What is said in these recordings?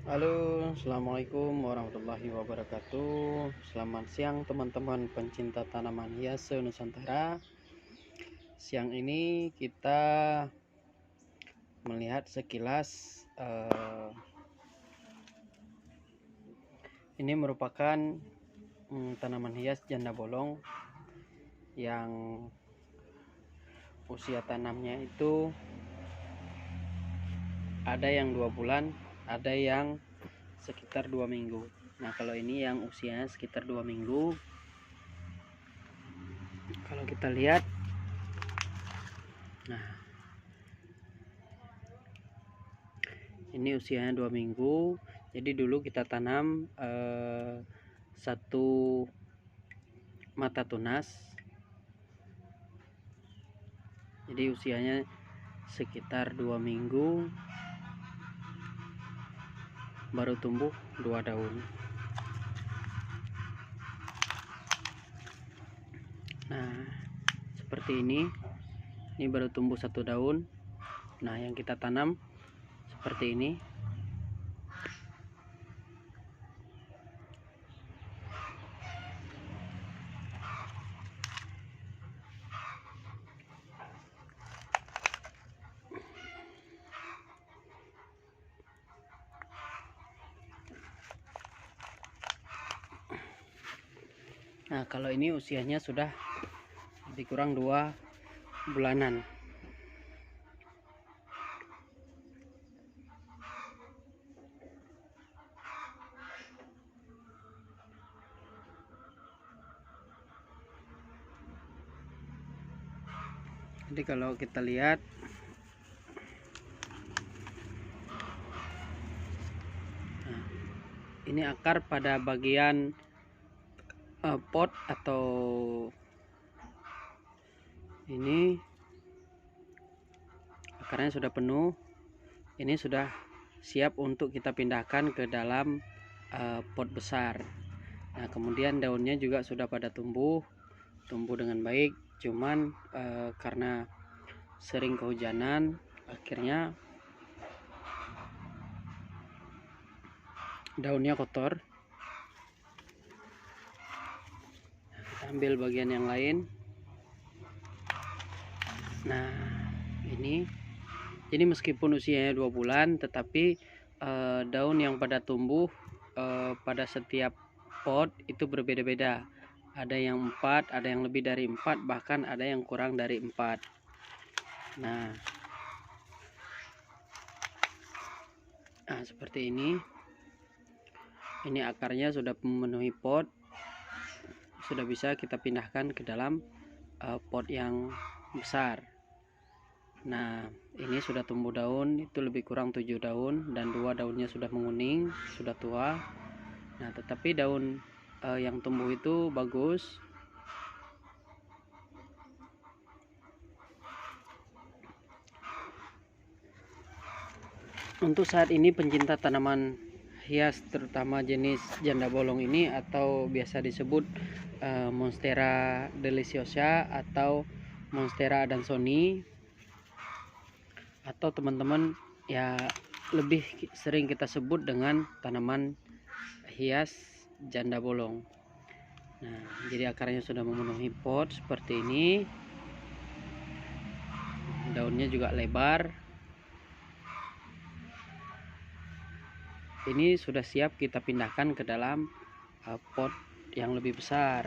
Halo, assalamualaikum warahmatullahi wabarakatuh. Selamat siang teman-teman pencinta tanaman hias se-Nusantara. Siang ini kita melihat sekilas ini merupakan tanaman hias janda bolong yang usia tanamnya itu ada yang 2 bulan, ada yang sekitar 2 minggu. Nah, kalau ini yang usianya sekitar 2 minggu, kalau kita lihat, nah ini usianya 2 minggu. Jadi dulu kita tanam satu mata tunas. Jadi usianya sekitar 2 minggu, baru tumbuh 2 daun. Nah, seperti ini baru tumbuh 1 daun. Nah, yang kita tanam seperti ini. Nah, kalau ini usianya sudah lebih kurang 2 bulanan. Jadi kalau kita lihat, nah, ini akar pada bagian pot atau ini akarnya sudah penuh. Ini sudah siap untuk kita pindahkan ke dalam pot besar. Nah, kemudian daunnya juga sudah pada tumbuh dengan baik. Cuman karena sering kehujanan, akhirnya daunnya kotor. Kita ambil bagian yang lain. Nah, ini meskipun usianya 2 bulan, tetapi daun yang pada tumbuh pada setiap pot itu berbeda-beda. Ada yang 4, ada yang lebih dari 4, bahkan ada yang kurang dari 4. Nah, seperti ini. Ini akarnya sudah memenuhi pot, sudah bisa kita pindahkan ke dalam pot yang besar. Nah, ini sudah tumbuh daun, itu lebih kurang 7 daun, dan 2 daunnya sudah menguning, sudah tua. Nah, tetapi daun yang tumbuh itu bagus. Untuk saat ini pencinta tanaman hias terutama jenis janda bolong ini, atau biasa disebut Monstera deliciosa atau Monstera adansonii, atau teman-teman ya lebih sering kita sebut dengan tanaman hias janda bolong. Nah, jadi akarnya sudah memenuhi pot seperti ini. Daunnya juga lebar. Ini sudah siap kita pindahkan ke dalam pot yang lebih besar.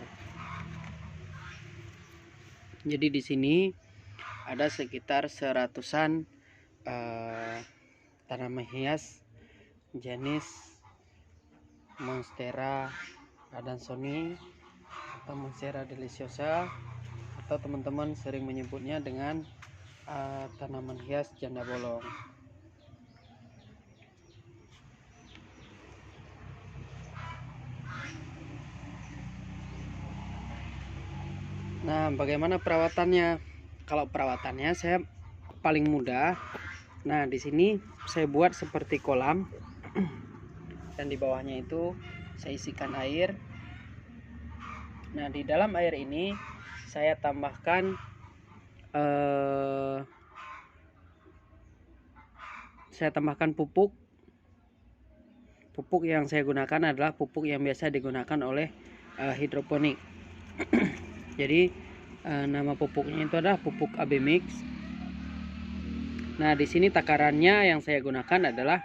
Jadi di sini ada sekitar 100-an tanaman hias jenis Monstera adansonii atau Monstera deliciosa, atau teman-teman sering menyebutnya dengan tanaman hias janda bolong. Nah, bagaimana perawatannya? Kalau perawatannya saya paling mudah. Nah, di sini saya buat seperti kolam, dan di bawahnya itu saya isikan air. Nah, di dalam air ini saya tambahkan pupuk pupuk yang saya gunakan adalah pupuk yang biasa digunakan oleh hidroponik. Jadi nama pupuknya itu adalah pupuk AB Mix. Nah, di sini takarannya yang saya gunakan adalah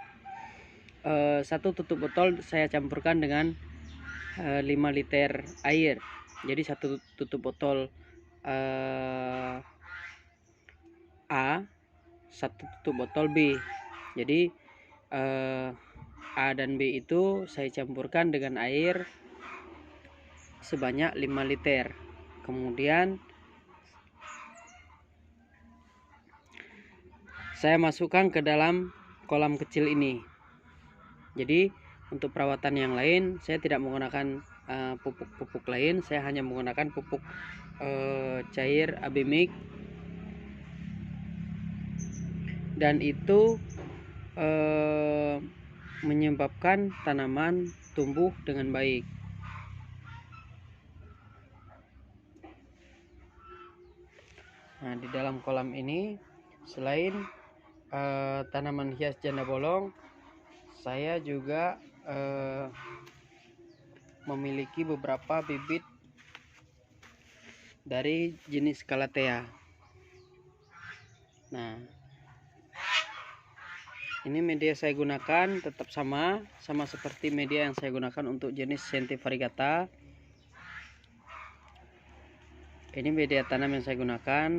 1 tutup botol saya campurkan dengan 5 liter air. Jadi 1 tutup botol A, 1 tutup botol B. Jadi A dan B itu saya campurkan dengan air sebanyak 5 liter. Kemudian saya masukkan ke dalam kolam kecil ini. Jadi untuk perawatan yang lain saya tidak menggunakan pupuk-pupuk lain, saya hanya menggunakan pupuk cair AB Mix, dan itu menyebabkan tanaman tumbuh dengan baik. Nah, di dalam kolam ini selain tanaman hias janda bolong, saya juga memiliki beberapa bibit dari jenis Calathea. Nah, ini media saya gunakan tetap sama seperti media yang saya gunakan untuk jenis Sente variegata. Ini media tanam yang saya gunakan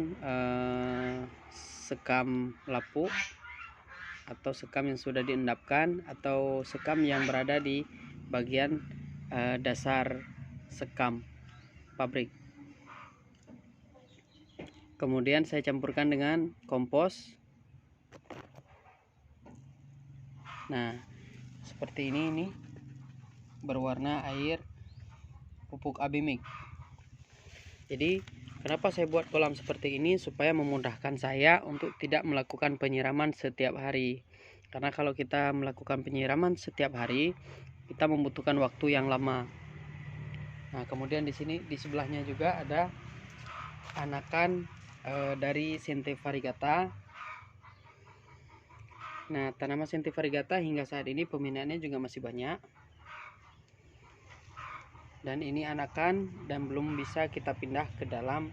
sekam lapuk atau sekam yang sudah diendapkan, atau sekam yang berada di bagian dasar sekam pabrik. Kemudian saya campurkan dengan kompos. Nah, seperti ini berwarna air pupuk AB Mix. Jadi kenapa saya buat kolam seperti ini? Supaya memudahkan saya untuk tidak melakukan penyiraman setiap hari. Karena kalau kita melakukan penyiraman setiap hari, kita membutuhkan waktu yang lama. Nah, kemudian di sini di sebelahnya juga ada anakan dari Sente variegata. Nah, tanaman Sente variegata hingga saat ini peminatnya juga masih banyak. Dan ini anakan dan belum bisa kita pindah ke dalam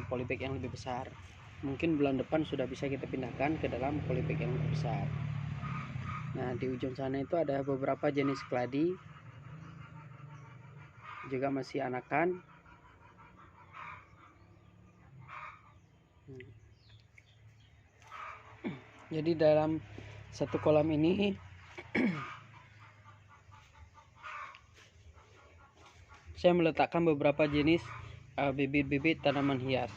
polybag yang lebih besar. Mungkin bulan depan sudah bisa kita pindahkan ke dalam polybag yang lebih besar. Nah, di ujung sana itu ada beberapa jenis keladi, juga masih anakan. Jadi dalam satu kolam ini saya meletakkan beberapa jenis bibit-bibit tanaman hias.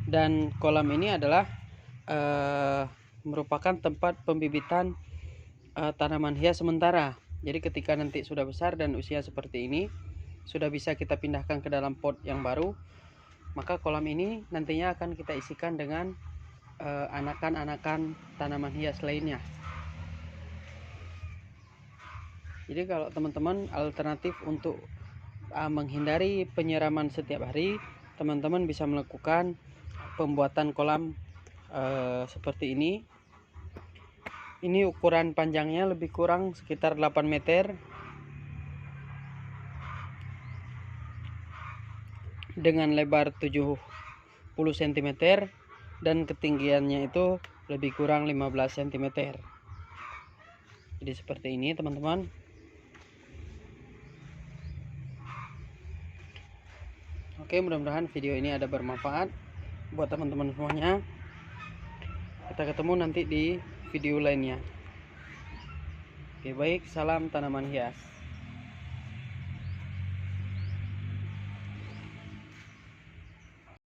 Dan kolam ini adalah merupakan tempat pembibitan tanaman hias sementara. Jadi ketika nanti sudah besar dan usia seperti ini, sudah bisa kita pindahkan ke dalam pot yang baru, maka kolam ini nantinya akan kita isikan dengan anakan-anakan tanaman hias lainnya. Jadi kalau teman-teman alternatif untuk menghindari penyiraman setiap hari, teman-teman bisa melakukan pembuatan kolam seperti ini. Ini ukuran panjangnya lebih kurang sekitar 8 meter dengan lebar 70 cm dan ketinggiannya itu lebih kurang 15 cm. Jadi seperti ini teman-teman. Oke, mudah-mudahan video ini ada bermanfaat buat teman-teman semuanya. Kita ketemu nanti di video lainnya. Oke, baik, salam tanaman hias.